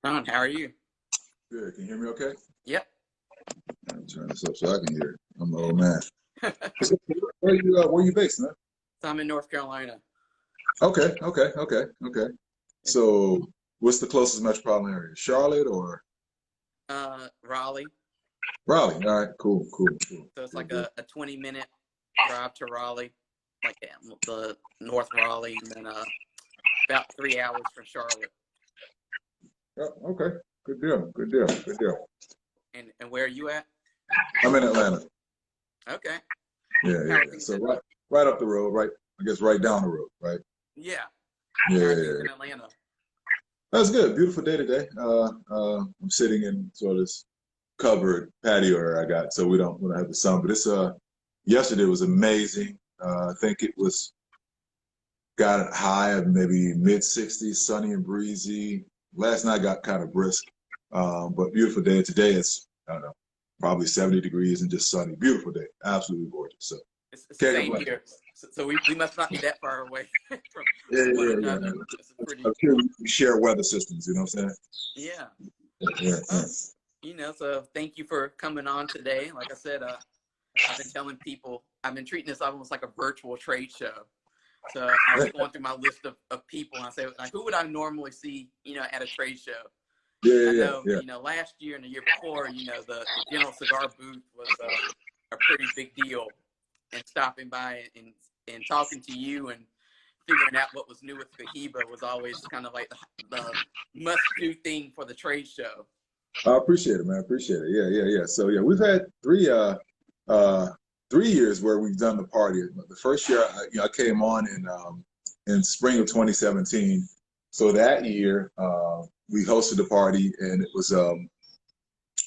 Ron, how are you? Good. Can you hear me okay? Yep. I'm turn this up so I can hear it. I'm an old man. So So, where you based, man? I'm in North Carolina. Okay. So what's the closest metropolitan area? Charlotte or Raleigh. Raleigh? All right, cool. So it's Good like deal. a 20-minute drive to Raleigh, like the North Raleigh, and then about 3 hours from Charlotte. Yeah, okay. Good deal. And where are you at? I'm in Atlanta. Okay. Yeah. How are things So in? right up the road, right, I guess right down the road, right? Yeah. How are things Yeah. in Atlanta? That's good. Beautiful day today. I'm sitting in sort of this covered patio area I got, so we don't have the sun. But it's yesterday was amazing. I think it was got a high of maybe mid 60s, sunny and breezy. Last night got kind of brisk, but beautiful day. Today it's I don't know, probably 70 degrees and just sunny. Beautiful day, absolutely gorgeous. So It's the can't same complain. here. So we must not be that far away from Yeah, one yeah, yeah. another. It's a pretty, I'm sure we share weather systems. You know what I'm saying? yeah. Yeah. Uh, so thank you for coming on today. Like I said, I've been telling people, I've been treating this almost like a virtual trade show. So I was going through my list of people, and I said, like, who would I normally see, at a trade show? Yeah, And I yeah, know, yeah. last year and the year before, the General Cigar booth was a pretty big deal. And stopping by and talking to you and figuring out what was new with Cohiba was always kind of like the must-do thing for the trade show. I appreciate it, man. I appreciate it. Yeah. So yeah, we've had uh 3 years where we've done the party. The first year, I came on in spring of 2017. So that year, we hosted the party, and it was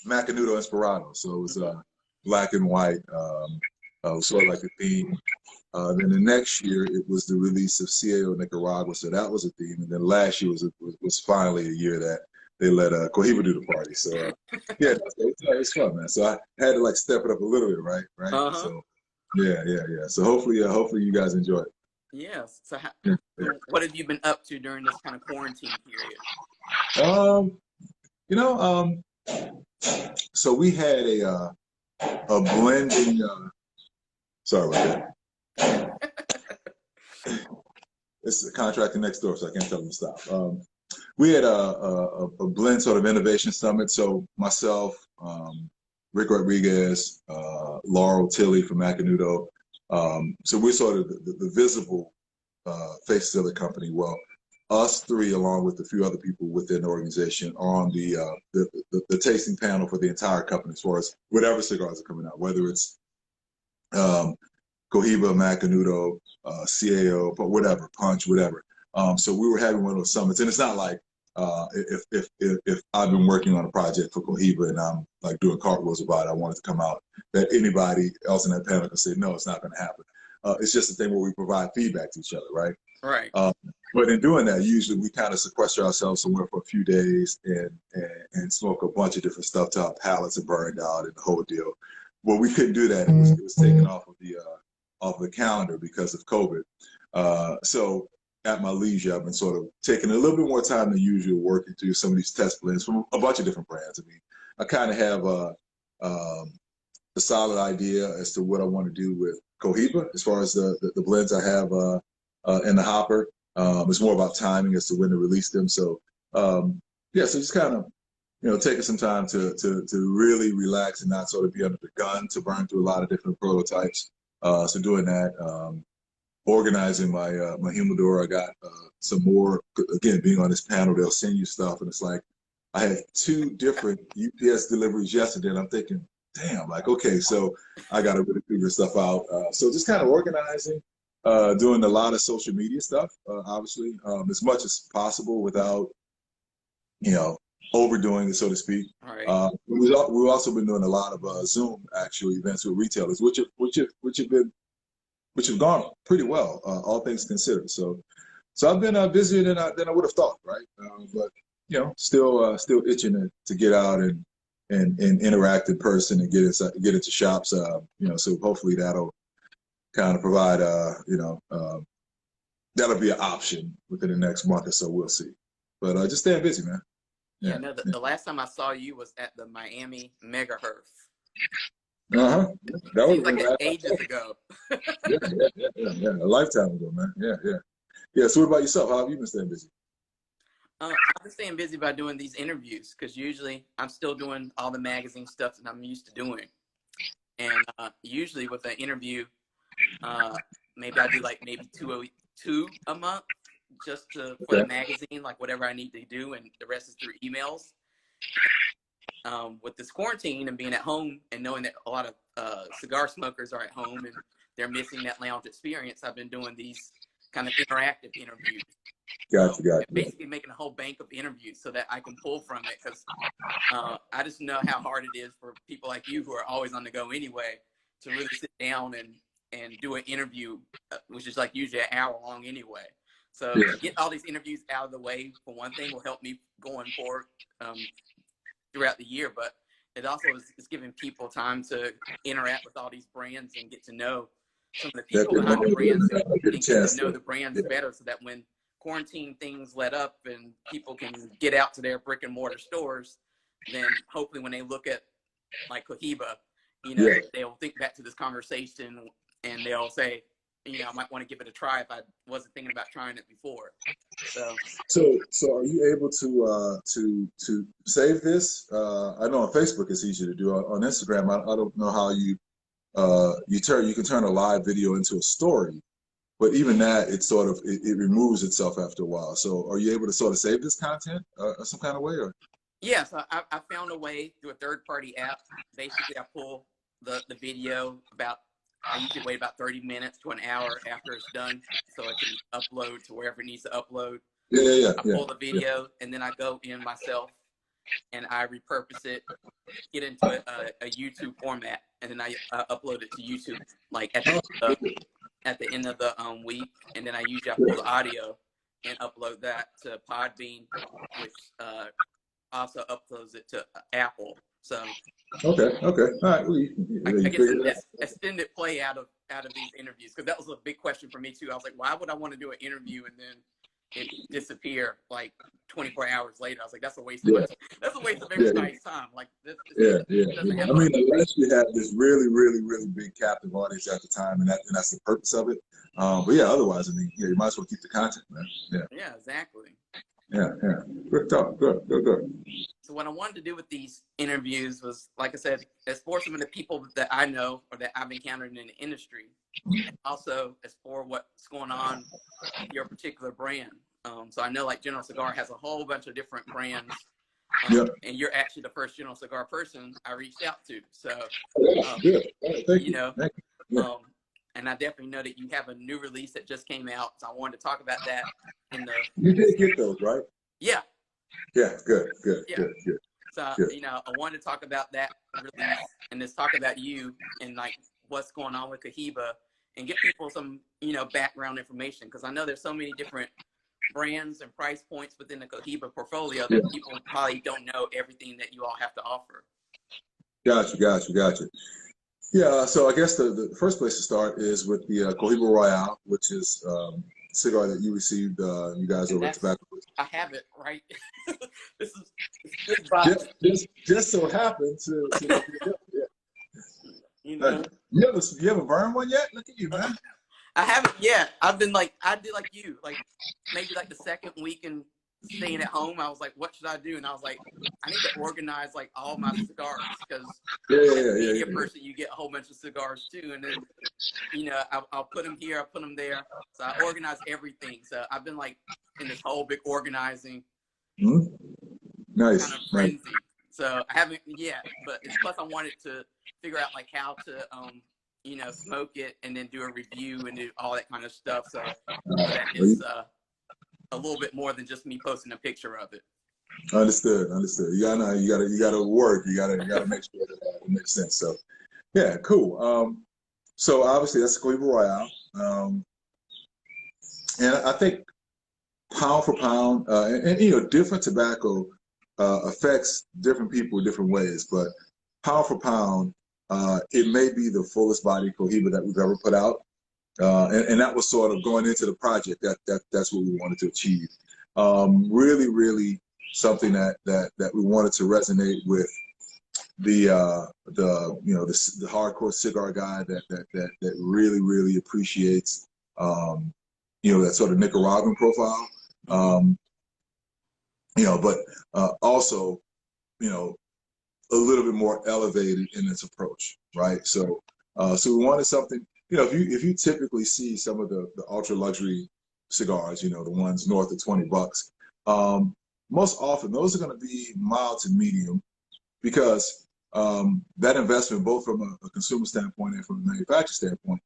Macanudo Inspirado. So it was Mm-hmm. black and white, sort of like a theme. Then the next year, it was the release of CAO Nicaragua, so that was a theme. And then last year was finally a year that they let Cohiba do the party. So yeah, it's fun, man. So I had to like step it up a little bit, right? Uh-huh. So yeah. So hopefully you guys enjoy it. Yes. Yeah. What have you been up to during this kind of quarantine period? Um, you know, so we had a blending. Sorry about that. It's a contractor next door, so I can't tell them to stop. We had a blend sort of innovation summit. So myself, Rick Rodriguez, Laurel Tilley from Macanudo. So we're sort of the visible faces of the company. Well, us three, along with a few other people within the organization, are on the tasting panel for the entire company as far as whatever cigars are coming out, whether it's um, Cohiba, Macanudo, CAO, but whatever, Punch, whatever. So we were having one of those summits, and it's not like if I've been working on a project for Cohiba and I'm like doing cartwheels about it, I want it to come out, that anybody else in that panel can say, no, it's not going to happen. It's just a thing where we provide feedback to each other, right? Right. But in doing that, usually we kind of sequester ourselves somewhere for a few days and smoke a bunch of different stuff till our palates are burned out and the whole deal. Well, we couldn't do that. It was taken off the calendar because of COVID. So at my leisure, I've been sort of taking a little bit more time than usual working through some of these test blends from a bunch of different brands. I mean, I kind of have a solid idea as to what I want to do with Cohiba as far as the blends I have in the hopper. It's more about timing as to when to release them. So so just kind of taking some time to really relax and not sort of be under the gun to burn through a lot of different prototypes. So doing that, organizing my humidor. I got some more. Again, being on this panel, they'll send you stuff, and it's like I had 2 different UPS deliveries yesterday, and I'm thinking, damn, like okay, so I got to really figure stuff out. So just kind of organizing, doing a lot of social media stuff, obviously, as much as possible without overdoing it, so to speak. All right. We've also been doing a lot of Zoom actual events with retailers, which have gone pretty well, all things considered. So I've been busier than I would have thought, right? But still itching to get out and interact in person and get into shops. So hopefully that'll kind of provide that'll be an option within the next month or so. We'll see. But just staying busy, man. Yeah, no, the last time I saw you was at the Miami Megahertz. Uh-huh. That was Seems like ages ago. yeah. A lifetime ago, man. Yeah. Yeah, so what about yourself? How have you been staying busy? I've been staying busy by doing these interviews because usually I'm still doing all the magazine stuff that I'm used to doing. And usually with an interview, maybe I do like maybe two a month just for Okay. the magazine, like whatever I need to do, and the rest is through emails. With this quarantine and being at home and knowing that a lot of cigar smokers are at home and they're missing that lounge experience, I've been doing these kind of interactive interviews. Gotcha. Basically making a whole bank of interviews so that I can pull from it, because I just know how hard it is for people like you who are always on the go anyway to really sit down and do an interview, which is like usually an hour long anyway. So to get all these interviews out of the way, for one thing, will help me going forward throughout the year, but it also is giving people time to interact with all these brands and get to know some of the people behind the brands and get to know the brands better, so that when quarantine things let up and people can get out to their brick and mortar stores, then hopefully when they look at like Cohiba, they'll think back to this conversation and they'll say, I might want to give it a try if I wasn't thinking about trying it before. So are you able to save this? I know on Facebook it's easy to do. On Instagram, I don't know how you can turn a live video into a story, but even that, it removes itself after a while. So are you able to sort of save this content some kind of way? Or? Yeah, so I found a way through a third-party app. Basically, I pull the video I usually wait about 30 minutes to an hour after it's done, so it can upload to wherever it needs to upload. I pull the video, and then I go in myself, and I repurpose it, get into a YouTube format, and then I upload it to YouTube, like at the end of the week, and then I pull the audio and upload that to Podbean, which also uploads it to Apple. So okay, all right. Well, I get an extended play out of these interviews, because that was a big question for me too. I was like, why would I want to do an interview and then it disappear like 24 hours later? I was like, that's a waste of everybody's time. Like this I mean, unless you have this really, really, really big captive audience at the time, and that's the purpose of it. But yeah, otherwise, I mean, you might as well keep the content, man. Yeah, exactly. Yeah. Good talk. Good. So what I wanted to do with these interviews was, like I said, explore some of the people that I know or that I've encountered in the industry. Also explore what's going on with your particular brand. So I know like General Cigar has a whole bunch of different brands. And you're actually the first General Cigar person I reached out to. So, Thank you. and I definitely know that you have a new release that just came out. So I wanted to talk about that You did get those, right? Yeah. Yeah, good. So, I wanted to talk about that release and just talk about you and like what's going on with Cohiba and give people some, background information. Because I know there's so many different brands and price points within the Cohiba portfolio that people probably don't know everything that you all have to offer. Gotcha. Yeah, so I guess the first place to start is with the Cohiba Royale, which is a cigar that you received, you guys over at Tobacco. I have it, right? This is big box. Just so happened to you haven't burned one yet? Look at you, man. I haven't yet. I did like you, like maybe like the second week and staying at home, I was like, what should I do? And I was like, I need to organize like all my cigars, because as a media person, you get a whole bunch of cigars too. And then, I'll put them here, I'll put them there. So I organize everything. So I've been like in this whole big organizing nice kind of frenzy. So I haven't yet, but plus I wanted to figure out like how to, smoke it and then do a review and do all that kind of stuff. So that is a little bit more than just me posting a picture of it. Understood. You gotta work. You gotta make sure that it makes sense. So, yeah, cool. So obviously that's Cohiba Royale, and I think pound for pound, and different tobacco affects different people different ways, but pound for pound, it may be the fullest body Cohiba that we've ever put out. And that was sort of going into the project. That's what we wanted to achieve. Really something that we wanted to resonate with the the hardcore cigar guy that really appreciates that sort of Nicaraguan profile, but also a little bit more elevated in its approach, right? So we wanted something, if you typically see some of the ultra luxury cigars, the ones north of $20, most often those are going to be mild to medium, because that investment, both from a consumer standpoint and from a manufacturer standpoint,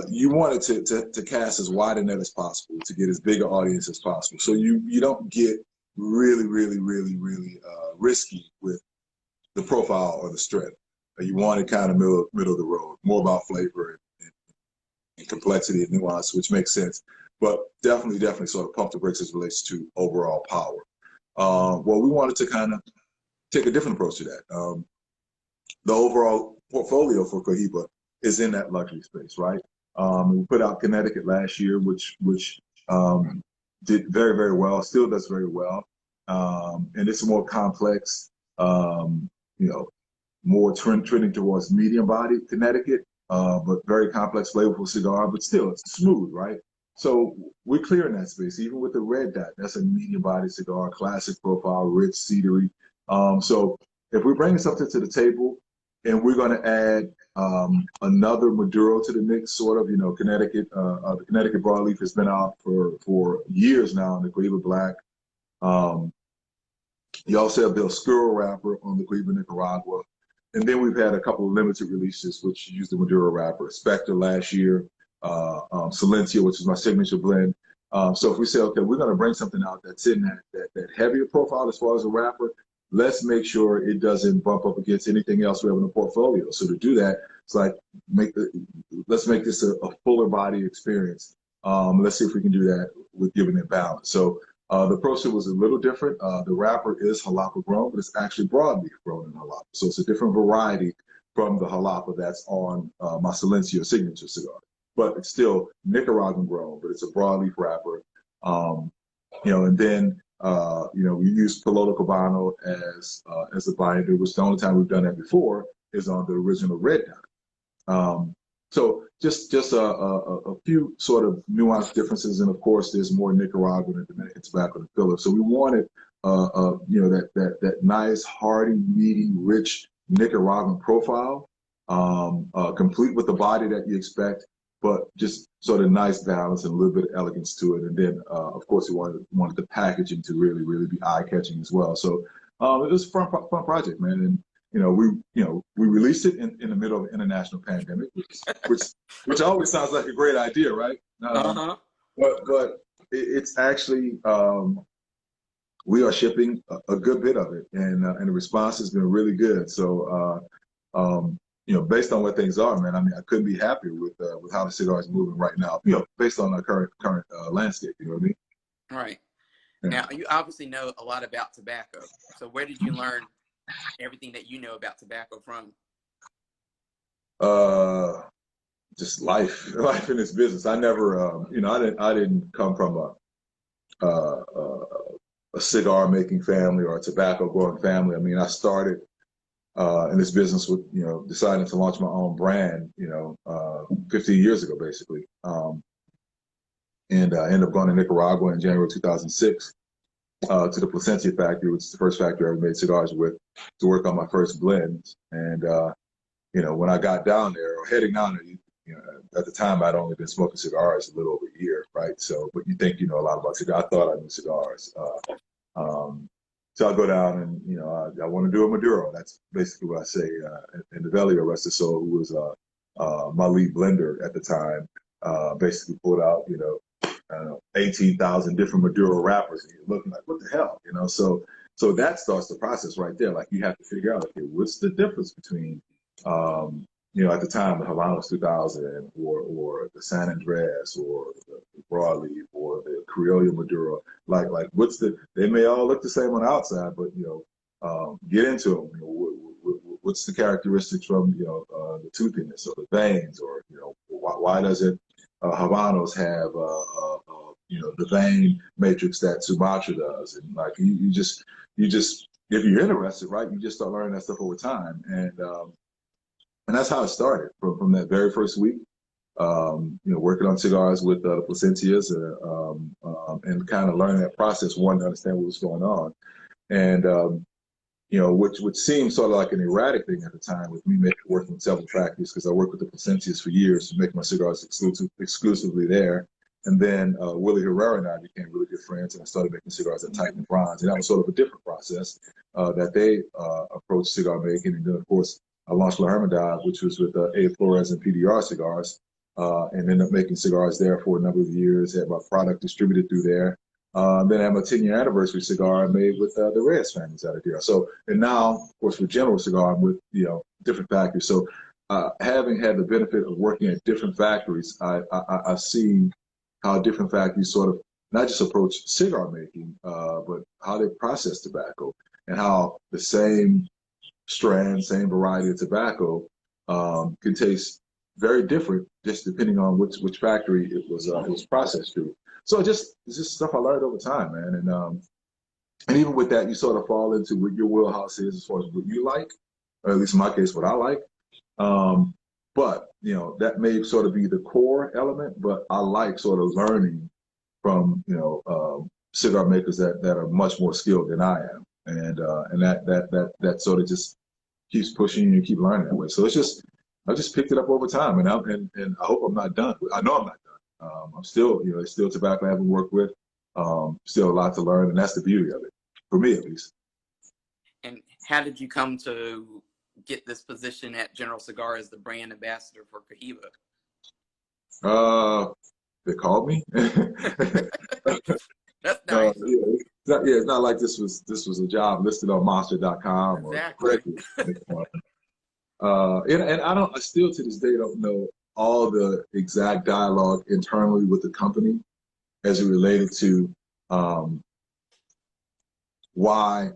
you want it to cast as wide a net as possible, to get as big an audience as possible. So you don't get really risky with the profile or the strength. You want it kind of middle of the road, more about flavor and complexity and nuance, which makes sense. But definitely sort of pump the brakes as it relates to overall power. Well, we wanted to kind of take a different approach to that. The overall portfolio for Cohiba is in that luxury space, right? We put out Connecticut last year, which did very well, still does very well. And it's a more complex, more trending towards medium body Connecticut, but very complex, flavorful cigar, but still it's smooth, right? So we're clear in that space. Even with the red dot, that's a medium body cigar, classic profile, rich, cedary. So if we're bringing something to the table and we're going to add another Maduro to the mix, sort of, Connecticut, the Connecticut broadleaf has been out for years now in the Cohiba Black. You also have the Oscuro wrapper on the Cohiba Nicaragua. And then we've had a couple of limited releases, which use the Maduro wrapper. Spectre last year, Silencio, which is my signature blend. So if we say, okay, we're going to bring something out that's in that heavier profile as far as a wrapper, let's make sure it doesn't bump up against anything else we have in the portfolio. So to do that, it's like, let's make this a fuller body experience. Let's see if we can do that with giving it balance. So the process was a little different. The wrapper is Jalapa grown, but it's actually broadleaf grown in Jalapa. So it's a different variety from the Jalapa that's on my Silencio signature cigar. But it's still Nicaraguan grown, but it's a broadleaf wrapper. And then we use Piloto Cabano as the binder, which the only time we've done that before is on the original red dot. So just a few sort of nuanced differences, and of course there's more Nicaraguan and Dominican tobacco than filler. So we wanted that nice, hearty, meaty, rich Nicaraguan profile, complete with the body that you expect, but just sort of nice balance and a little bit of elegance to it. And then, of course, we wanted the packaging to really be eye-catching as well. So it was a fun project, man. And we released it in the middle of an international pandemic, which always sounds like a great idea, right? But it's actually we are shipping a good bit of it, and the response has been really good. So based on what things are, man, I mean, I couldn't be happier with how the cigar is moving right now. Based on our current landscape, you know what I mean? Right. Yeah. Now, you obviously know a lot about tobacco. So where did you learn everything that you know about tobacco from? Just life in this business. I never, I didn't come from a cigar making family or a tobacco growing family. I mean, I started in this business with, deciding to launch my own brand, 15 years ago, basically. And I ended up going to Nicaragua in January 2006 to the Placencia factory, which is the first factory I ever made cigars with, to work on my first blends. And, when I got down there, or heading down there, at the time I'd only been smoking cigars a little over a year, right? So, but you think you know a lot about cigars. I thought I knew cigars. So I go down and, I want to do a Maduro. That's basically what I say. And Novelio, rest his soul, who was my lead blender at the time, basically pulled out, 18,000 different Maduro wrappers. And you're looking like, what the hell? So that starts the process right there. Like, you have to figure out, okay, what's the difference between, at the time, the Habanos 2000 or the San Andres or the Broadleaf or the Criollo Maduro. Like they may all look the same on the outside, but, get into them. What's the characteristics from, the toothiness or the veins, or, why doesn't Habanos have, the vein matrix that Sumatra does, and like you just if you're interested, right, you just start learning that stuff over time, and that's how it started from that very first week. Working on cigars with the Placentias, and kind of learning that process, one, to understand what was going on, and which seemed sort of like an erratic thing at the time with me working with several factories, because I worked with the Placentias for years to make my cigars exclusively there. And then Willie Herrera and I became really good friends, and I started making cigars at Titan and Bronze, and that was sort of a different process that they approached cigar making. And then, of course, I launched La Hermandad, which was with A. Flores and PDR Cigars, and ended up making cigars there for a number of years, had my product distributed through there. Then I have a 10-year anniversary cigar I made with the Reyes families out of there. So, and now, of course, with General Cigar, I'm with, different factories. So having had the benefit of working at different factories, I've seen how different factories sort of not just approach cigar making, but how they process tobacco, and how the same strand, same variety of tobacco can taste very different just depending on which factory it was processed through. So it's just stuff I learned over time, man. And even with that, you sort of fall into what your wheelhouse is as far as what you like, or at least in my case, what I like. But that may sort of be the core element, but I like sort of learning from cigar makers that are much more skilled than I am, and that sort of just keeps pushing you and keep learning that way. So I just picked it up over time, and I hope I'm not done. I know I'm not done. I'm still, it's still tobacco I haven't worked with. Still a lot to learn, and that's the beauty of it, for me at least. And how did you come to get this position at General Cigar as the brand ambassador for Cohiba? They called me. That's nice. It's not like this was a job listed on Monster.com exactly. And I still to this day don't know all the exact dialogue internally with the company as it related to why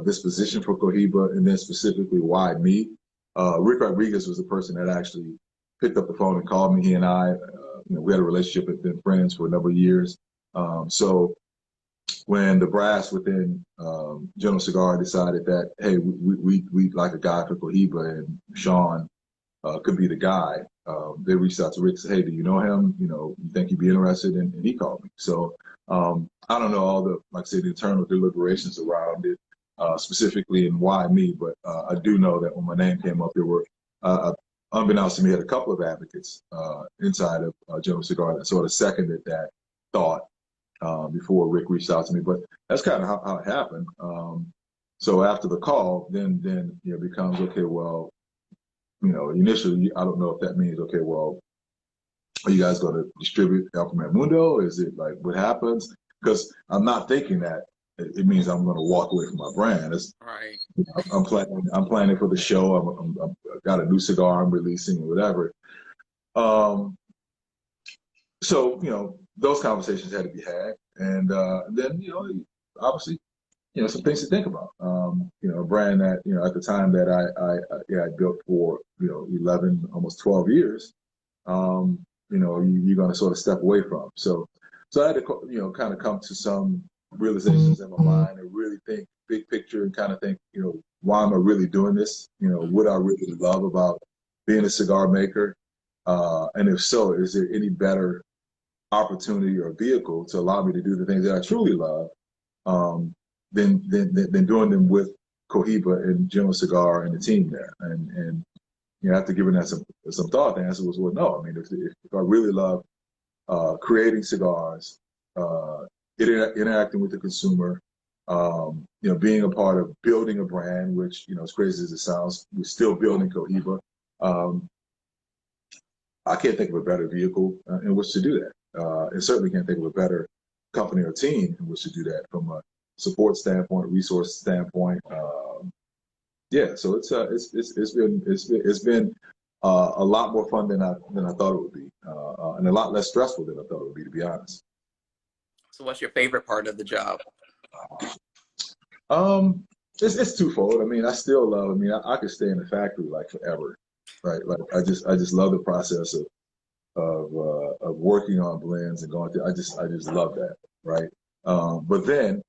this position for Cohiba, and then specifically why me. Rick Rodriguez was the person that actually picked up the phone and called me. He and I, we had a relationship and been friends for a number of years. So when the brass within General Cigar decided that, hey, we'd like a guy for Cohiba, and Sean could be the guy, they reached out to Rick and said, hey, do you know him? You think he'd be interested? And he called me. So I don't know all the, like I said, the internal deliberations around it, specifically and why me, but I do know that when my name came up, there were, unbeknownst to me, had a couple of advocates inside of General Cigar that sort of seconded that thought before Rick reached out to me. But that's kind of how it happened. So after the call, then it becomes, okay, well, initially, I don't know if that means, okay, well, are you guys going to distribute El Primer Mundo? Is it like, what happens? Because I'm not thinking that it means I'm going to walk away from my brand. Right. I'm planning for the show. I've got a new cigar I'm releasing or whatever. So, those conversations had to be had. And then, obviously, some things to think about. A brand that, at the time that I built for, 11, almost 12 years, you're going to sort of step away from. So I had to, kind of come to some realizations in my mind and really think big picture and kind of think, why am I really doing this? What I really love about being a cigar maker. And if so, is there any better opportunity or vehicle to allow me to do the things that I truly love than doing them with Cohiba and General Cigar and the team there? And after giving that some thought, the answer was, well, no. I mean, if I really love creating cigars, interacting with the consumer, being a part of building a brand, which, as crazy as it sounds, we're still building Cohiba. I can't think of a better vehicle in which to do that. And certainly can't think of a better company or team in which to do that from a support standpoint, resource standpoint. So it's been a lot more fun than I thought it would be, and a lot less stressful than I thought it would be, to be honest. So what's your favorite part of the job? It's twofold. I mean, I still love. I mean, I could stay in the factory like forever, right? Like I just love the process of of working on blends and going through. I just love that, right? But then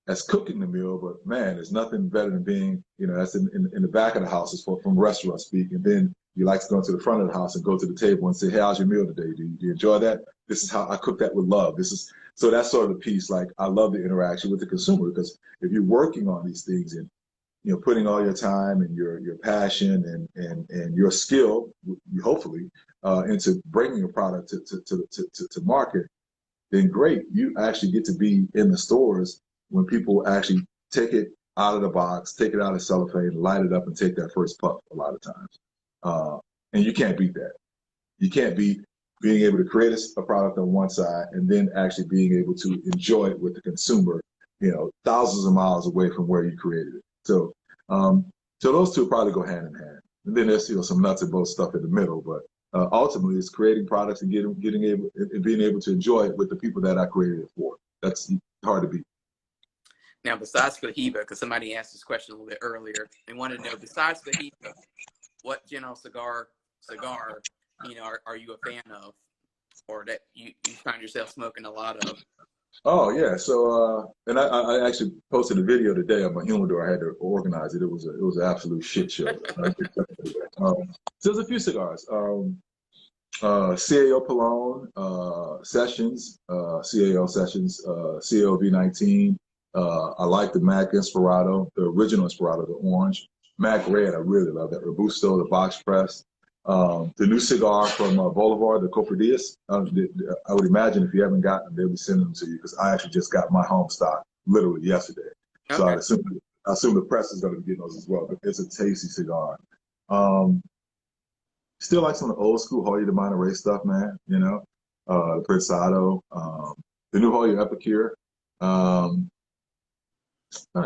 that's cooking the meal. But man, there's nothing better than being, that's in the back of the house, is from restaurant speak. And then you like to go to the front of the house and go to the table and say, hey, how's your meal today? Do you enjoy that? This is how I cook that with love. So that's sort of the piece. Like, I love the interaction with the consumer, because if you're working on these things and putting all your time and your passion and your skill, hopefully, into bringing a product to market, then great. You actually get to be in the stores when people actually take it out of the box, take it out of cellophane, light it up, and take that first puff a lot of times. And you can't beat that. You can't beat being able to create a product on one side and then actually being able to enjoy it with the consumer, thousands of miles away from where you created it. So, so those two probably go hand in hand. And then there's some nuts and bolts stuff in the middle, but ultimately it's creating products and being able to enjoy it with the people that I created it for. That's hard to beat. Now, besides Cohiba, because somebody asked this question a little bit earlier, they wanted to know, besides Cohiba, what General cigar, are you a fan of, or that you find yourself smoking a lot of? Oh yeah, so and I actually posted a video today of my humidor. I had to organize it. It was an absolute shit show. So there's a few cigars. CAO Palone, Sessions, CAO Sessions, CAO V19. I like the Mac Inspirado, the original Inspirado, the orange. Mac Red, I really love that. Robusto, the box press. The new cigar from Bolivar, the Copradillas. I would imagine if you haven't gotten them, they'll be sending them to you, because I actually just got my home stock literally yesterday. Okay. So I assume the press is going to be getting those as well. But it's a tasty cigar. Still like some of the old school Hoya de Monterey stuff, man. The Prensado, the new Hoya Epicure. I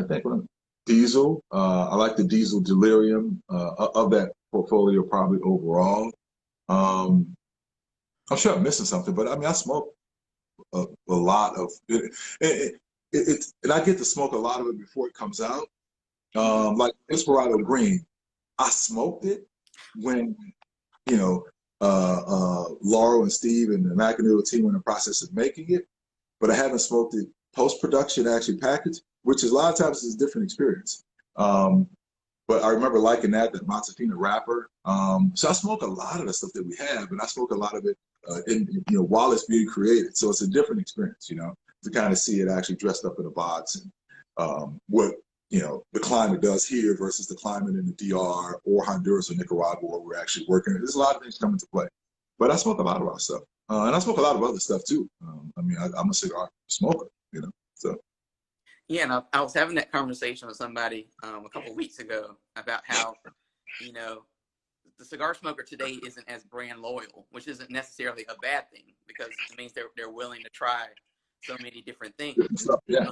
think Diesel. I like the Diesel Delirium of that portfolio probably overall. I'm sure I'm missing something, but I mean, I smoke a lot of it, and I get to smoke a lot of it before it comes out. Like Inspirado Green, I smoked it when Laurel and Steve and the McAneel team were in the process of making it, but I haven't smoked it post-production, actually packaged, which is a lot of times is a different experience. But I remember liking that Montefina wrapper. So I smoke a lot of the stuff that we have, and I smoke a lot of it while it's being created. So it's a different experience, to kind of see it actually dressed up in a box, and what the climate does here versus the climate in the DR or Honduras or Nicaragua where we're actually working. There's a lot of things come into play. But I smoke a lot of our stuff, and I smoke a lot of other stuff too. I mean, I'm a cigar smoker, so. Yeah, and I was having that conversation with somebody a couple of weeks ago about how, the cigar smoker today isn't as brand loyal, which isn't necessarily a bad thing, because it means they're willing to try so many different things. Yeah.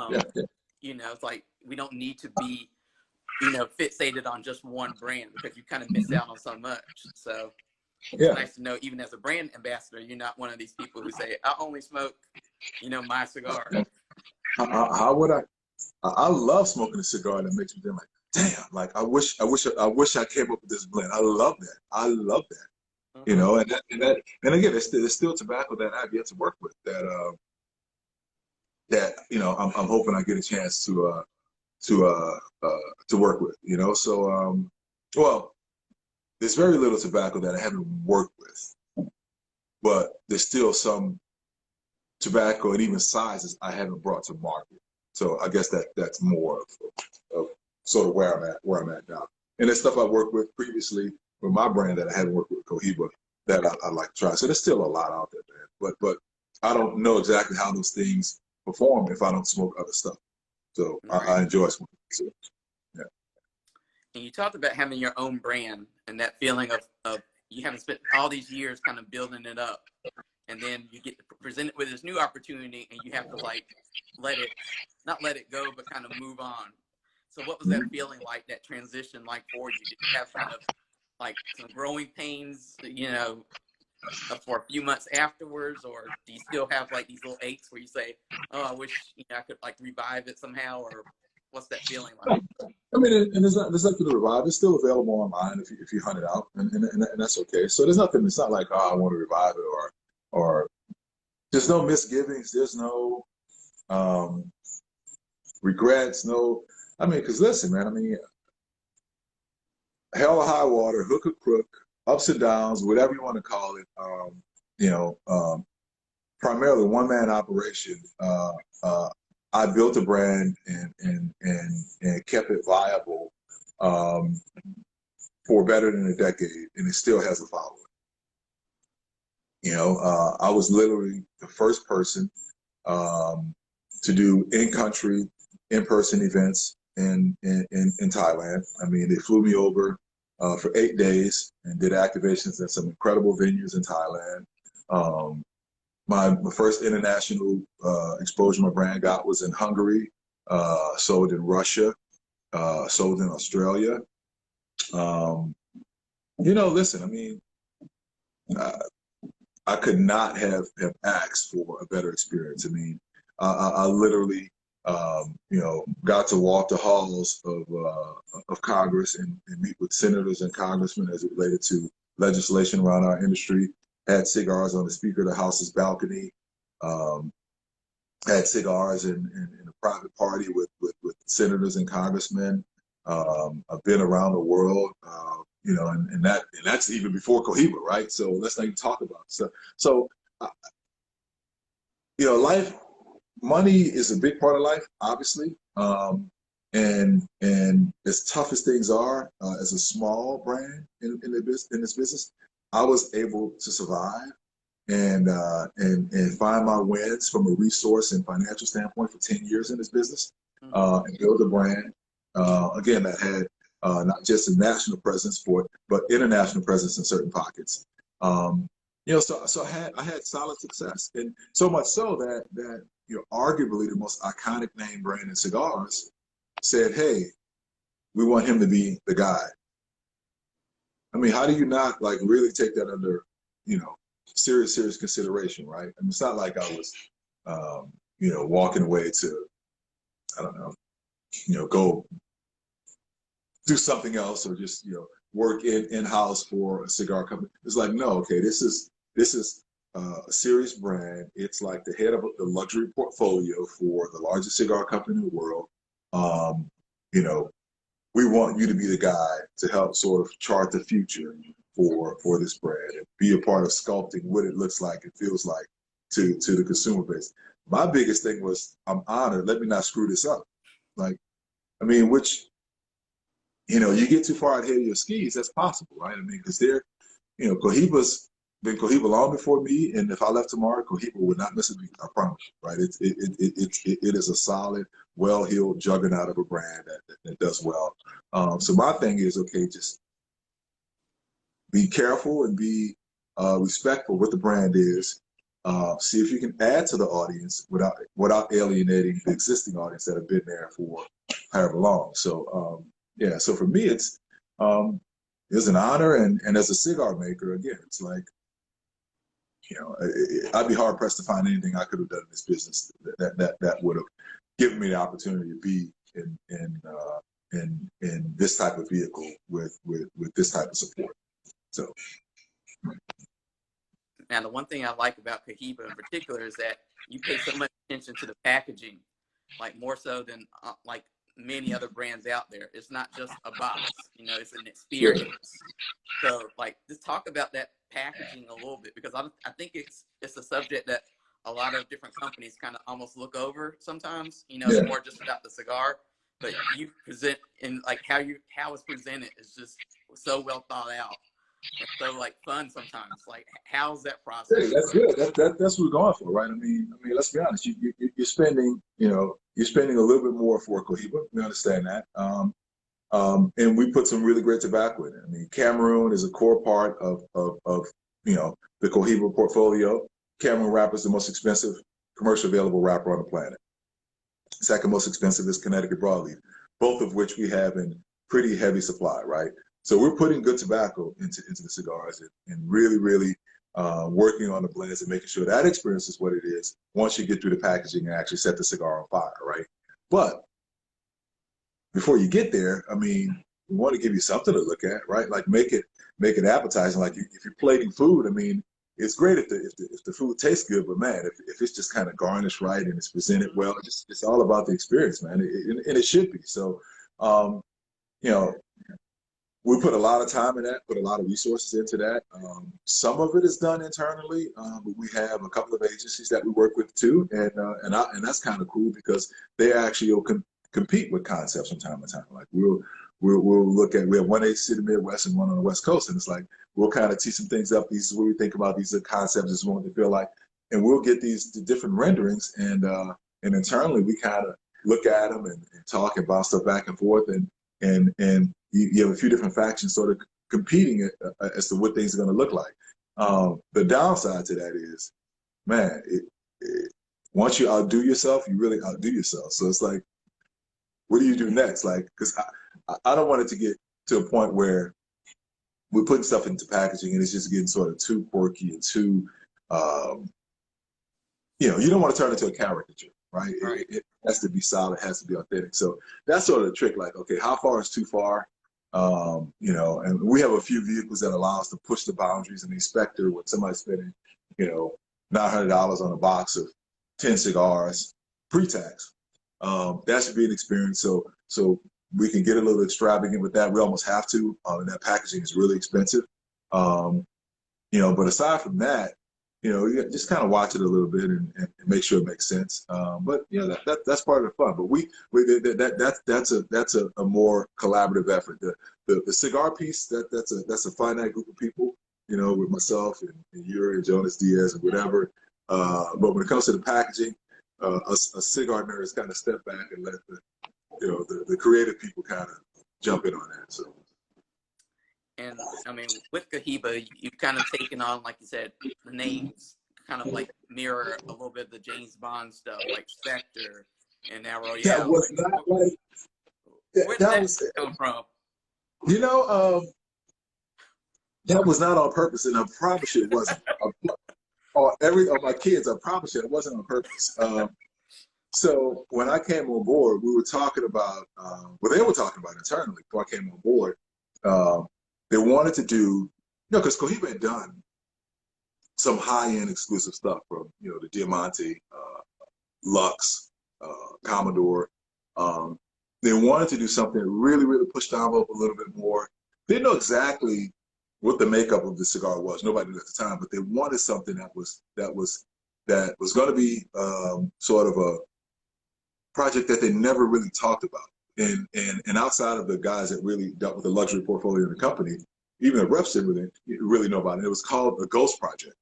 It's like we don't need to be, fixated on just one brand, because you kind of miss out on so much. So it's nice to know, even as a brand ambassador, you're not one of these people who say, I only smoke, my cigar. How would I love smoking a cigar that makes me feel like, damn, like I wish I came up with this blend. I love that. And again, there's still tobacco that I've yet to work with that I'm hoping I get a chance to work with. So well, there's very little tobacco that I haven't worked with, but there's still some tobacco and even sizes I haven't brought to market. So I guess that's more of sort of where I'm at now. And there's stuff I worked with previously with my brand that I hadn't worked with, Cohiba, that I'd like to try. So there's still a lot out there, man. But I don't know exactly how those things perform if I don't smoke other stuff. So right. I enjoy smoking. So, yeah. And you talked about having your own brand and that feeling of you haven't spent all these years kind of building it up. And then you get presented with this new opportunity, and you have to not let it go, but kind of move on. So what was that feeling like, that transition like for you? Did you have kind of like some growing pains, for a few months afterwards, or do you still have like these little aches where you say, oh, I wish I could like revive it somehow? Or what's that feeling like? I mean, and there's nothing to revive. It's still available online if you hunt it out, and that's okay. So there's nothing. It's not like, oh, I want to revive it, or there's no misgivings. There's no regrets. No, I mean, because listen, man. I mean, hell or high water, hook or crook, ups and downs, whatever you want to call it. You know, primarily one man operation. I built a brand and kept it viable for better than a decade, and it still has a following. You know, I was literally the first person to do in-country, in-person events in Thailand. I mean, they flew me over for 8 days and did activations at some incredible venues in Thailand. My first international exposure my brand got was in Hungary, sold in Russia, sold in Australia. You know, listen, I mean, I could not have asked for a better experience. I mean, I literally, you know, got to walk the halls of Congress and meet with senators and congressmen as it related to legislation around our industry. Had cigars on the Speaker of the House's balcony. Had cigars in a private party with senators and congressmen. I've been around the world, you know, and that's even before Cohiba, right? So let's not even talk about it. So you know, money is a big part of life, obviously. And as tough as things are, as a small brand in this business, I was able to survive and find my wins from a resource and financial standpoint for 10 years in this business, and build a brand again that had not just a national presence but international presence in certain pockets. You know, so I had solid success, and so much so that you know, arguably the most iconic name brand in cigars said, "Hey, we want him to be the guy." I mean, how do you not like really take that under, you know, serious consideration, right? I mean, it's not like I was, you know, walking away to, I don't know, you know, go do something else or just, you know, work in-house for a cigar company. It's like, no, okay, this is a serious brand. It's like the head of the luxury portfolio for the largest cigar company in the world. You know, we want you to be the guy to help sort of chart the future for this brand and be a part of sculpting what it looks like and feels like to the consumer base. My biggest thing was, I'm honored. Let me not screw this up. Like, I mean, which, you know, you get too far ahead of your skis, that's possible, right? I mean, because they're, you know, Cohiba's been Cohiba long before me, and if I left tomorrow, Cohiba would not miss a beat, I promise you, right? It is a solid, well-heeled juggernaut of a brand that does well. So my thing is, okay, just be careful and be respectful what the brand is. See if you can add to the audience without alienating the existing audience that have been there for however long. So yeah, so for me, it's an honor, and as a cigar maker, again, it's like, you know, I'd be hard pressed to find anything I could have done in this business that would have given me the opportunity to be in this type of vehicle with this type of support. So. Now, the one thing I like about Cohiba in particular is that you pay so much attention to the packaging, like more so than like many other brands out there. It's not just a box, you know, it's an experience. So, like, just talk about that packaging a little bit, because I think it's a subject that a lot of different companies kind of almost look over sometimes. You know, it's more just about the cigar, but you present, and like how it's presented is just so well thought out. And so, like, fun sometimes. Like, how's that process? Hey, that's good. That's what we're going for, right? I mean, let's be honest. You're spending, you know, you're spending a little bit more for Cohiba. We understand that, and we put some really great tobacco in it. I mean, Cameroon is a core part of you know, the Cohiba portfolio. Cameroon wrapper is the most expensive commercially available wrapper on the planet. Second most expensive is Connecticut broadleaf, both of which we have in pretty heavy supply, right? So we're putting good tobacco into the cigars and really working on the blends and making sure that experience is what it is once you get through the packaging and actually set the cigar on fire, right? But before you get there, I mean, we want to give you something to look at, right? Like make it appetizing. Like if you're plating food, I mean, it's great if the food tastes good, but man, if it's just kind of garnished right and it's presented well, it's all about the experience, man, and it should be. So, um, you know, we put a lot of time in that, put a lot of resources into that. Some of it is done internally, but we have a couple of agencies that we work with too, and that's kind of cool because they actually will compete with concepts from time to time. Like we'll look at, we have one agency in the Midwest and one on the West Coast, and it's like we'll kind of tee some things up. These is what we think about. These are concepts. This is what they feel like, and we'll get these different renderings, and internally we kind of look at them and talk and bounce stuff back and forth, and you have a few different factions sort of competing as to what things are going to look like. The downside to that is, man, once you outdo yourself, you really outdo yourself. So it's like, what do you do next? Like, because I don't want it to get to a point where we're putting stuff into packaging and it's just getting sort of too quirky and too, you don't want to turn it into a caricature, right? Right. It has to be solid, it has to be authentic. So that's sort of the trick. Like, okay, how far is too far? And we have a few vehicles that allow us to push the boundaries. And the inspector, when somebody's spending, $900 on a box of 10 cigars pre-tax, that should be an experience. So we can get a little extravagant with that. We almost have to, and that packaging is really expensive. But aside from that, you just kind of watch it a little bit and make sure it makes sense. But that's part of the fun. But that's a more collaborative effort. The cigar piece, that's a finite group of people, with myself and Yuri and Jonas Diaz and whatever. But when it comes to the packaging, a cigar nerd is kind of step back and let the creative people kind of jump in on that. So. And I mean, with Cohiba, you've kind of taken on, like you said, the names kind of like mirror a little bit of the James Bond stuff, like Spectre and now Royale. That was not like where did that come from? That was not on purpose, and I promise you it wasn't. All my kids, I promise you it wasn't on purpose. So when I came on board, we were talking about, they were talking about internally before I came on board. They wanted to do, because Cohiba had done some high-end exclusive stuff from, the Diamante, Lux, Commodore. They wanted to do something that really, really pushed the envelope a little bit more. They didn't know exactly what the makeup of the cigar was. Nobody knew at the time, but they wanted something that was going to be sort of a project that they never really talked about. And outside of the guys that really dealt with the luxury portfolio in the company, even the reps didn't really know about it. It was called the Ghost Project.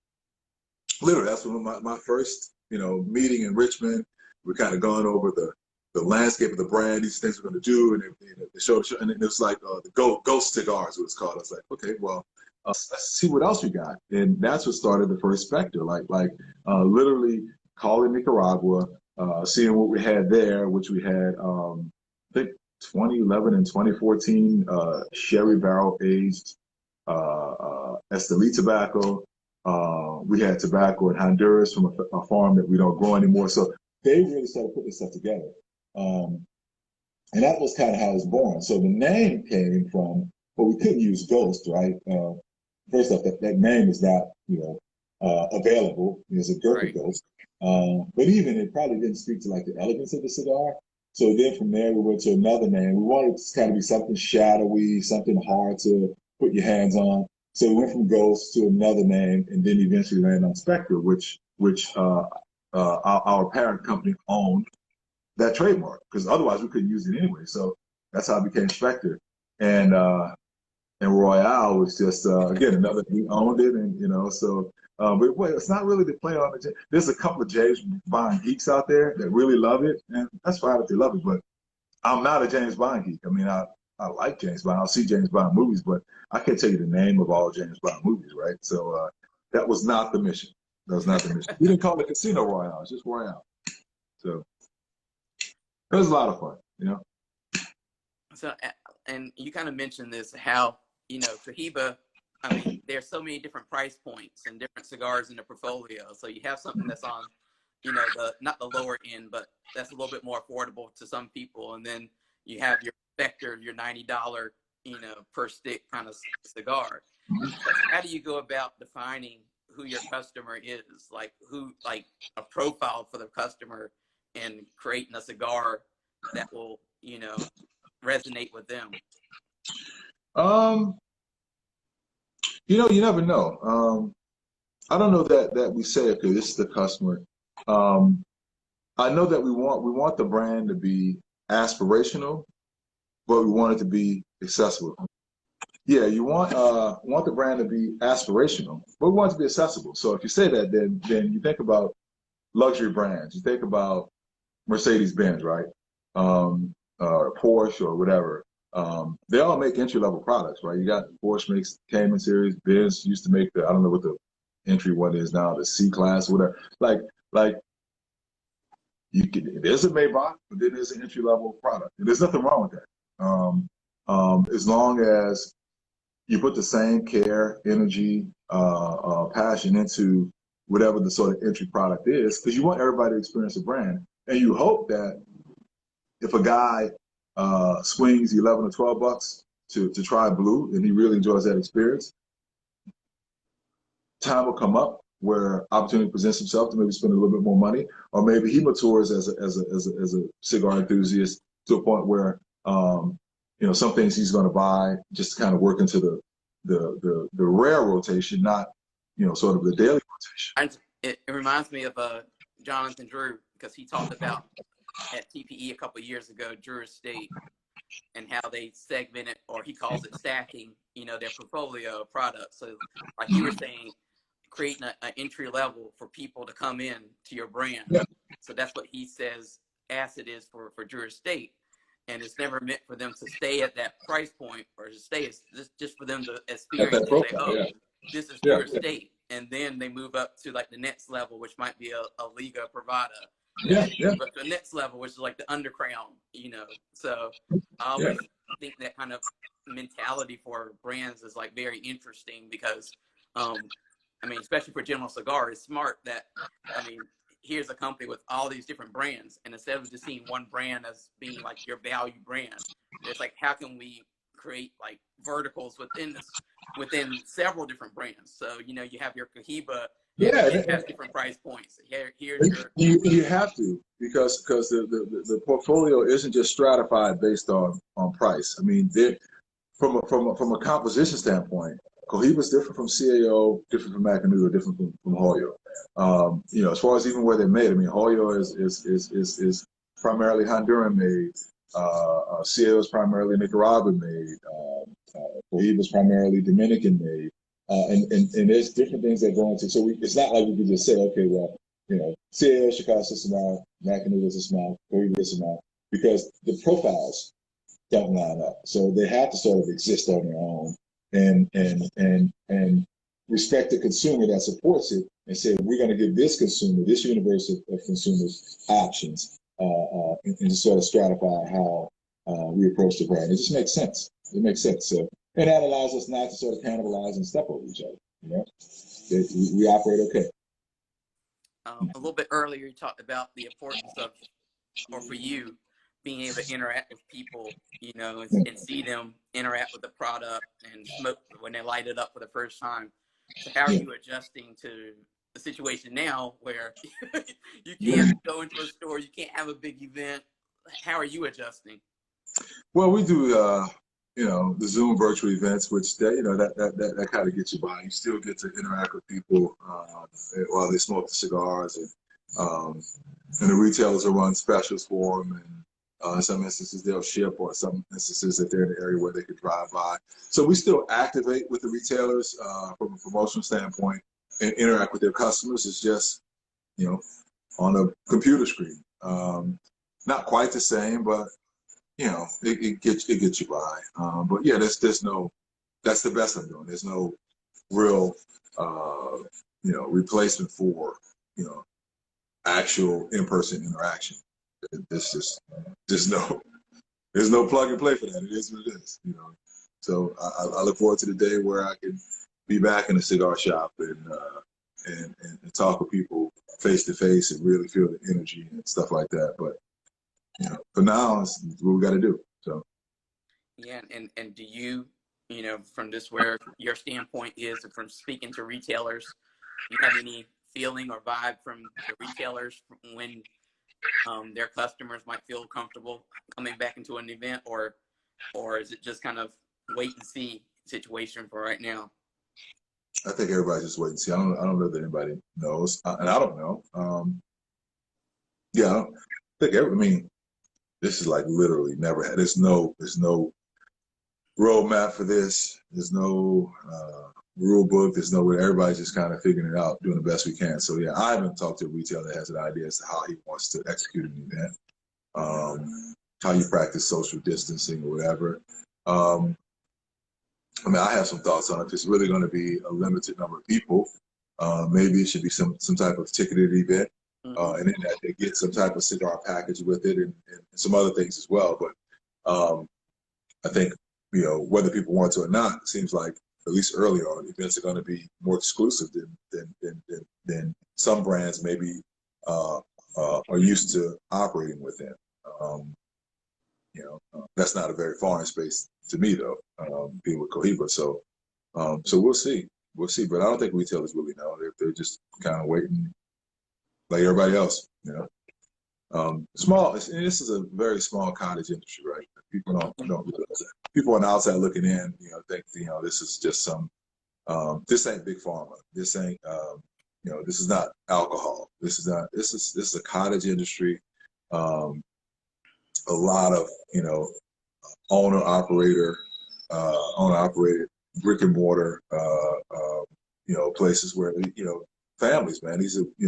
Literally, that's when my first, meeting in Richmond. We're kind of going over the landscape of the brand, these things we're going to do, and they showed, and it was like the Ghost Cigars, what it's called. I was like, okay, well, let's see what else we got, and that's what started the first Spectre. Literally calling Nicaragua, seeing what we had there, which we had, I think 2011 and 2014 sherry barrel aged Esteli tobacco. We had tobacco in Honduras from a farm that we don't grow anymore. So they really started putting this stuff together. And that was kind of how it was born. So the name came from, but we couldn't use Ghost, right? First off, that name is not, available. It's a Gurkha Ghost. But even it probably didn't speak to like the elegance of the cigar. So then from there we went to another name. We wanted to kind of be something shadowy, something hard to put your hands on. So we went from Ghost to another name, and then eventually landed on Spectre, which our parent company owned that trademark, because otherwise we couldn't use it anyway. So that's how it became Spectre. And Royale was just again another, we owned it, and so. But wait, it's not really the play on it. There's a couple of James Bond geeks out there that really love it, and that's fine if they love it. But I'm not a James Bond geek. I mean, I like James Bond. I'll see James Bond movies, but I can't tell you the name of all James Bond movies, right? So that was not the mission. That was not the mission. We didn't call it Casino Royale. It's just Royale. So it was a lot of fun, So, and you kind of mentioned this, how, Cohiba, I mean, there's so many different price points and different cigars in the portfolio. So you have something that's on, not the lower end, but that's a little bit more affordable to some people. And then, you have your Spectre, your $90, per stick kind of cigar. But how do you go about defining who your customer is? Like a profile for the customer and creating a cigar that will, resonate with them? You never know. I don't know that we say, okay, this is the customer. I know that we want the brand to be aspirational, but we want it to be accessible. Yeah, you want the brand to be aspirational, but we want it to be accessible. So if you say that, then you think about luxury brands. You think about Mercedes-Benz, right? Or Porsche or whatever. They all make entry-level products, right? You got Porsche makes Cayman series. Benz used to make I don't know what the entry one is now, the C-Class, whatever. Like there's a Maybach, but then there's an entry-level product. And there's nothing wrong with that. As long as you put the same care, energy, passion into whatever the sort of entry product is, because you want everybody to experience a brand. And you hope that if a guy swings 11 or 12 bucks to try blue and he really enjoys that experience, time will come up where opportunity presents himself to maybe spend a little bit more money, or maybe he matures as a cigar enthusiast to a point where some things he's going to buy just to kind of work into the rare rotation, not sort of the daily rotation. It reminds me of Jonathan Drew, because he talked about at TPE a couple of years ago, Drew Estate, and how they segmented, or he calls it stacking, their portfolio of products. So like you were saying, creating an entry level for people to come in to your brand. Yeah. So that's what he says acid is for Drew Estate. And it's never meant for them to stay at that price point, or to stay just for them to experience and say, oh, this is Drew Estate. And then they move up to like the next level, which might be a Liga Privada. Move up to the next level, which is like the undercrown, So I always think that kind of mentality for brands is like very interesting, because, especially for General Cigar, it's smart that, here's a company with all these different brands, and instead of just seeing one brand as being like your value brand, it's like, how can we create like verticals within several different brands? So you have your Cohiba, it has different price points. You have to, because the portfolio isn't just stratified based on price. From a composition standpoint, Cohiba is different from CAO, different from Macanudo, different from Hoyo. As far as even where they're made, Hoyo is primarily Honduran made. CAO is primarily Nicaraguan made. Cohiba is primarily Dominican made. And there's different things that go into. So it's not like we can just say, okay, well, CAO should cost this amount, Macanudo is this amount, Cohiba this amount, because the profiles don't line up. So they have to sort of exist on their own and respect the consumer that supports it, and say, we're going to give this consumer, this universe of consumers, options, and just sort of stratify how we approach the brand. It just makes sense. It makes sense. So, and that allows us not to sort of cannibalize and step over each other. We operate okay. A little bit earlier, you talked about the importance of, or for you, being able to interact with people, and see them interact with the product and smoke when they light it up for the first time. So how are you adjusting to the situation now where you can't go into a store, you can't have a big event? How are you adjusting? Well, we do, the Zoom virtual events, which that kind of gets you by. You still get to interact with people while they smoke the cigars, and the retailers will run specials for them, and in some instances they'll ship, or some instances that they're in an area where they could drive by. So we still activate with the retailers from a promotional standpoint and interact with their customers. It's just, on a computer screen. Not quite the same, but it gets you by. But yeah, that's the best I'm doing. There's no real replacement for actual in-person interaction. There's no plug and play for that. It is what it is. So I look forward to the day where I can be back in the cigar shop and talk with people face to face and really feel the energy and stuff like that. But for now, it's what we got to do. So Yeah, and do you, you know, from this where your standpoint is from speaking to retailers, do you have any feeling or vibe from the retailers when their customers might feel comfortable coming back into an event, or is it just kind of wait and see situation for right now? I think everybody's just waiting to see. I don't know that anybody knows, and I don't know. Yeah, I don't think I mean, this is like literally never had. There's no roadmap for this. There's no rule book. There's no way. Everybody's just kind of figuring it out, doing the best we can. So yeah, I haven't talked to a retailer that has an idea as to how he wants to execute an event, how you practice social distancing or whatever. I mean, I have some thoughts on it. If it's really going to be a limited number of people, maybe it should be some type of ticketed event, and then that they get some type of cigar package with it, and some other things as well. But I think, you know, whether people want to or not, it seems like at least early on, events are going to be more exclusive than some brands maybe are used to operating within. You know, that's not a very foreign space to me, though, being with Cohiba. So, so we'll see. We'll see. But I don't think retailers really know. They're just kind of waiting like everybody else, you know. Small, and this is a very small cottage industry, right? People don't realize that. People on the outside looking in, you know, think, you know, this is just some, this ain't big pharma. This ain't, you know, this is not alcohol. This is a cottage industry. A lot of, you know, owner operated brick and mortar, you know, places where, you know, families, man, these are, you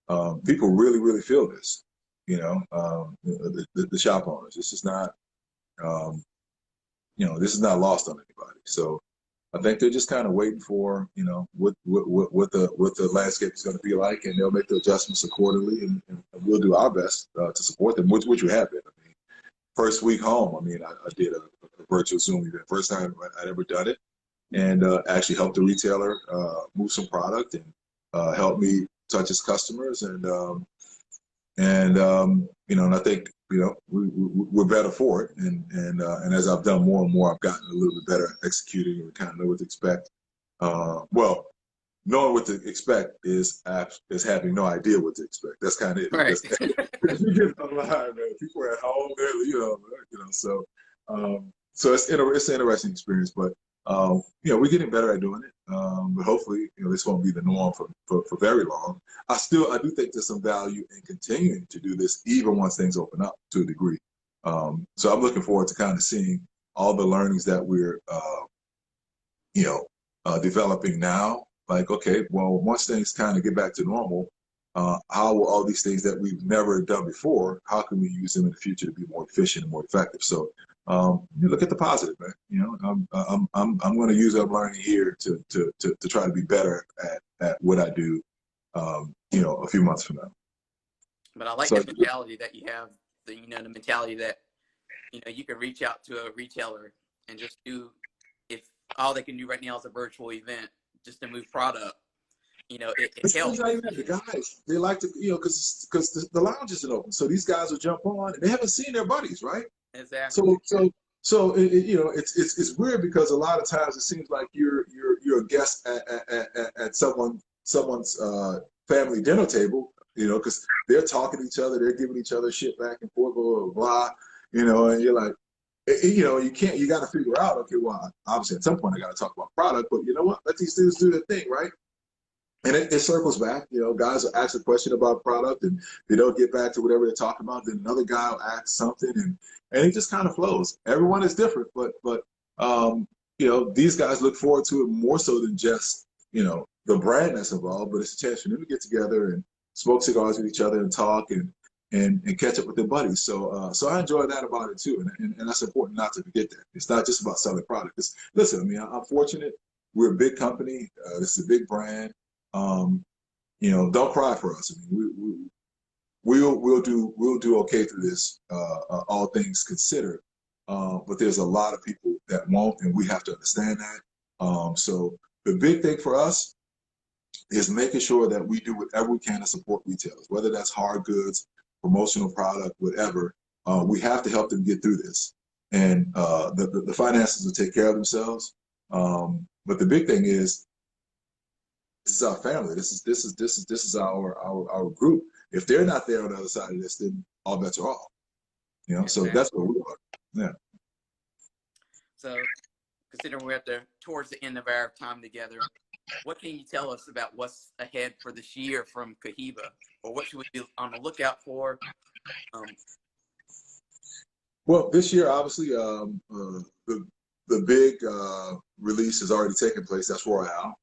know, people really feel this, you know, the shop owners. This is not, you know, this is not lost on anybody. So I think they're just kind of waiting for, you know, what the landscape is going to be like, and they'll make the adjustments accordingly, and we'll do our best to support them, which we have been. I mean, first week home, I mean, I did a virtual Zoom event, first time I'd ever done it, and actually helped the retailer move some product and help me touch his customers, and you know, and I think, you know, we're better for it, and as I've done more and more, I've gotten a little bit better at executing and kind of know what to expect. Well, knowing what to expect is having no idea what to expect. That's kind of it. Right. Because you get online, man. People are at home, you know. So, so it's an interesting experience, but you know, we're getting better at doing it. But hopefully, you know, this won't be the norm for very long. I do think there's some value in continuing to do this, even once things open up to a degree. So I'm looking forward to kind of seeing all the learnings that we're, you know, developing now. Like, okay, well, once things kind of get back to normal, how will all these things that we've never done before, how can we use them in the future to be more efficient and more effective? So you look at the positive, man. You know, I'm going to use what I'm learning here to try to be better at what I do, you know, a few months from now. But I like So, the mentality that you have, you know, the mentality that, you know, you can reach out to a retailer and just do, if all they can do right now is a virtual event, just to move product, you know, it helps. the guys, they like to, you know, because the lounge isn't open, so these guys will jump on, and they haven't seen their buddies, right? Exactly. So you know, it's weird because a lot of times it seems like you're a guest at someone's family dinner table, you know, because they're talking to each other, they're giving each other shit back and forth, blah blah blah, you know, and you're like, you know, you got to figure out, okay, well, obviously at some point I got to talk about product, but you know what, let these dudes do their thing, right? And it circles back, you know, guys will ask a question about product and they don't get back to whatever they're talking about. Then another guy will ask something, and it just kind of flows. Everyone is different, but you know, these guys look forward to it more so than just, you know, the brand that's involved, but it's a chance for them to get together and smoke cigars with each other and talk and catch up with their buddies. So so I enjoy that about it too, and that's important not to forget that. It's not just about selling product. Listen, I mean, I'm fortunate. We're a big company. This is a big brand. You know, don't cry for us. I mean, we'll do okay through this, all things considered. But there's a lot of people that won't, and we have to understand that. So the big thing for us is making sure that we do whatever we can to support retailers, whether that's hard goods, promotional product, whatever. We have to help them get through this. and the finances will take care of themselves. But the big thing is, this is our family. This is our group. If they're not there on the other side of this, then all bets are off. You know, so that's what we are. Yeah. So, considering we're towards the end of our time together, what can you tell us about what's ahead for this year from Cohiba, or what should we be on the lookout for? Well, this year, obviously, the big release has already taken place. That's Royale,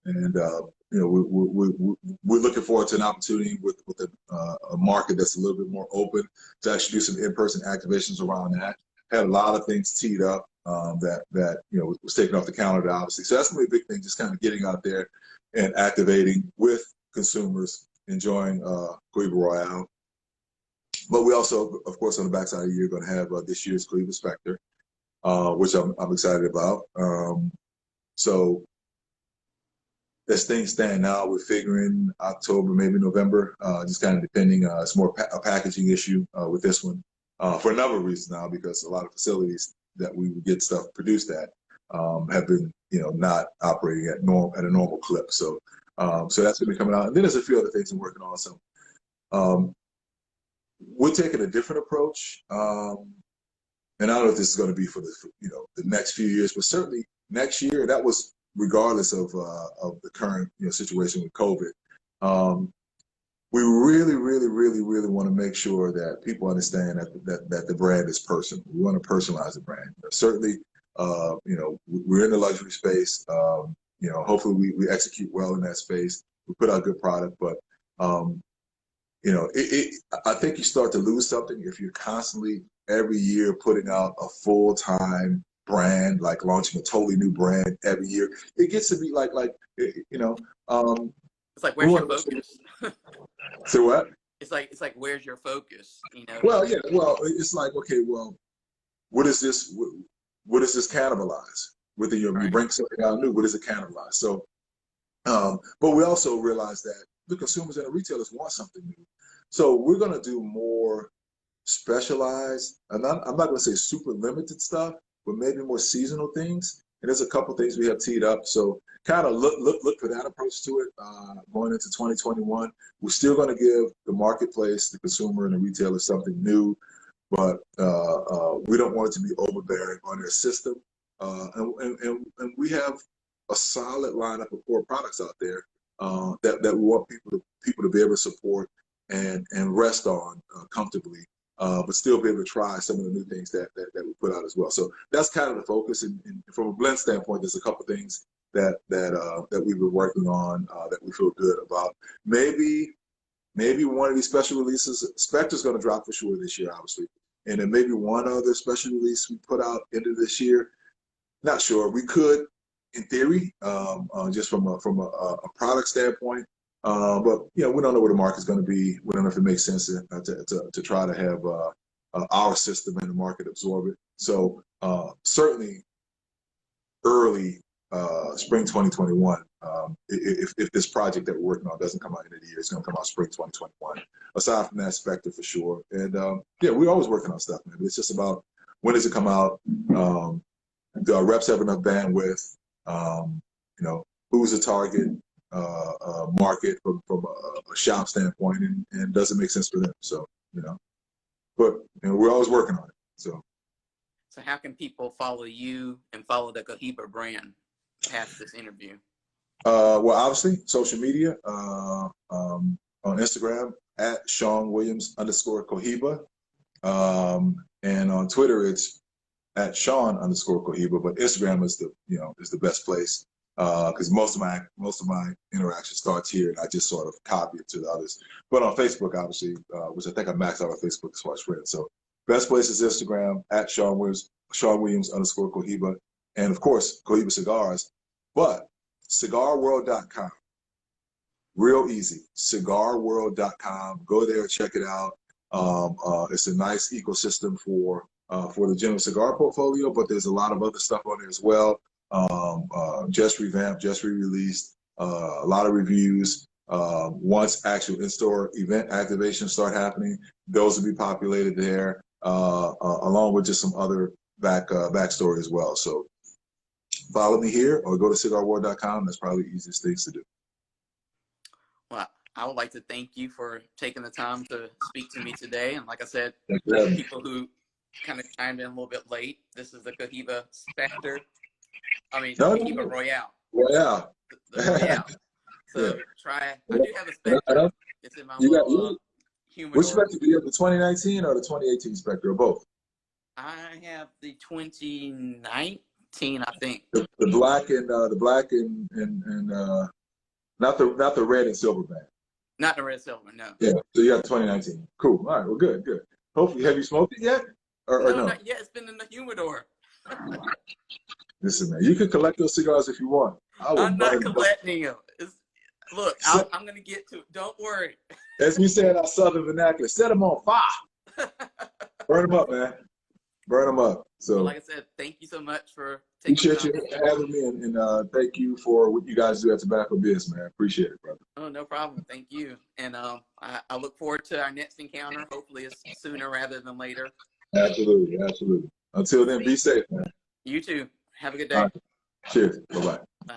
and you know, we're looking forward to an opportunity with a market that's a little bit more open to actually do some in-person activations around that. Had a lot of things teed up that you know was taken off the calendar, obviously. So that's gonna be a big thing, just kind of getting out there and activating with consumers, enjoying Cohiba Royale. But we also, of course, on the backside of the year, going to have this year's Cohiba Spectre, which I'm excited about. So as things stand now, we're figuring October, maybe November, just kind of depending. It's more a packaging issue with this one for a number of reasons now, because a lot of facilities that we would get stuff produced at have been, you know, not operating at a normal clip. So so that's going to be coming out. And then there's a few other things I'm working on. So we're taking a different approach. And I don't know if this is going to be for the next few years, but certainly next year. That was regardless of the current situation with COVID. We really want to make sure that people understand that the brand is personal. We want to personalize the brand. Certainly, we're in the luxury space. Hopefully we execute well in that space. We put out good product, but I think you start to lose something if you're constantly every year putting out a full-time brand, like launching a totally new brand every year. It gets to be like it's like, where's your focus? So what? It's like where's your focus? Well, yeah. Well, it's like, okay, well, what does this cannibalize? Whether you bring something out new, what does it cannibalize? So, but we also realize that the consumers and the retailers want something new. So we're going to do more specialized, and I'm not going to say super limited stuff, but maybe more seasonal things. And there's a couple things we have teed up. So kind of look for that approach to it going into 2021. We're still going to give the marketplace, the consumer, and the retailer something new, but we don't want it to be overbearing on their system. And we have a solid lineup of core products out there that we want people to be able to support and rest on comfortably, but still be able to try some of the new things that we put out as well. So that's kind of the focus. And from a blend standpoint, there's a couple things that we've been working on that we feel good about. Maybe one of these special releases, Spectre's going to drop for sure this year, obviously, and then maybe one other special release we put out into this year. Not sure. We could, in theory, just from a product standpoint. But we don't know where the market's going to be. We don't know if it makes sense to try to have our system and the market absorb it. So certainly early spring 2021. If this project that we're working on doesn't come out in the year, it's going to come out spring 2021. Aside from that, Spectre for sure. And we're always working on stuff, man. But it's just about when does it come out. Do our reps have enough bandwidth? Who's the target market from a shop standpoint, and does it make sense for them? So, but we're always working on it. So how can people follow you and follow the Cohiba brand past this interview? Well, obviously, social media on Instagram at @SeanWilliams_Cohiba, and on Twitter it's at Sean_Cohiba, but Instagram is the best place because most of my interaction starts here, and I just sort of copy it to the others. But on Facebook, obviously, which I think I maxed out on Facebook as far as friends. So best place is Instagram at Sean_Williams_Cohiba, and of course Cohiba Cigars, but cigarworld.com. Real easy. Cigarworld.com. Go there, check it out. It's a nice ecosystem for the general cigar portfolio, but there's a lot of other stuff on there as well. Just revamped, just re-released, a lot of reviews. Once actual in-store event activations start happening, those will be populated there. along with just some other backstory as well. So follow me here or go to cigarworld.com. That's probably the easiest things to do. Well, I would like to thank you for taking the time to speak to me today. And like I said, people who kind of chimed in a little bit late, this is the Cohiba Spectre. I mean, Cohiba Royale. Royale. The Royale. So try. I do have a Spectre. It's in my little humidor. Which Spectre do you have? The 2019 or the 2018 Spectre, or both? I have the 2019, I think. The black and not the red and silver band. Not the red silver, no. Yeah, so you got 2019. Cool. All right, well, good. Hopefully, have you smoked it yet? Or no? Not yet. It's been in the humidor. Listen, man, you can collect those cigars if you want. I'm not collecting them. Look, I'm going to get to it. Don't worry. As we say in our southern vernacular, set them on fire. Burn them up, man. Burn them up. So, well, like I said, thank you so much for taking appreciate you having me, and thank you for what you guys do at Tobacco Biz, man. Appreciate it, brother. Oh, no problem. Thank you. And I look forward to our next encounter. Hopefully it's sooner rather than later. Absolutely, absolutely. Until then, be safe, man. You too. Have a good day. Right. Cheers. Bye-bye. Bye.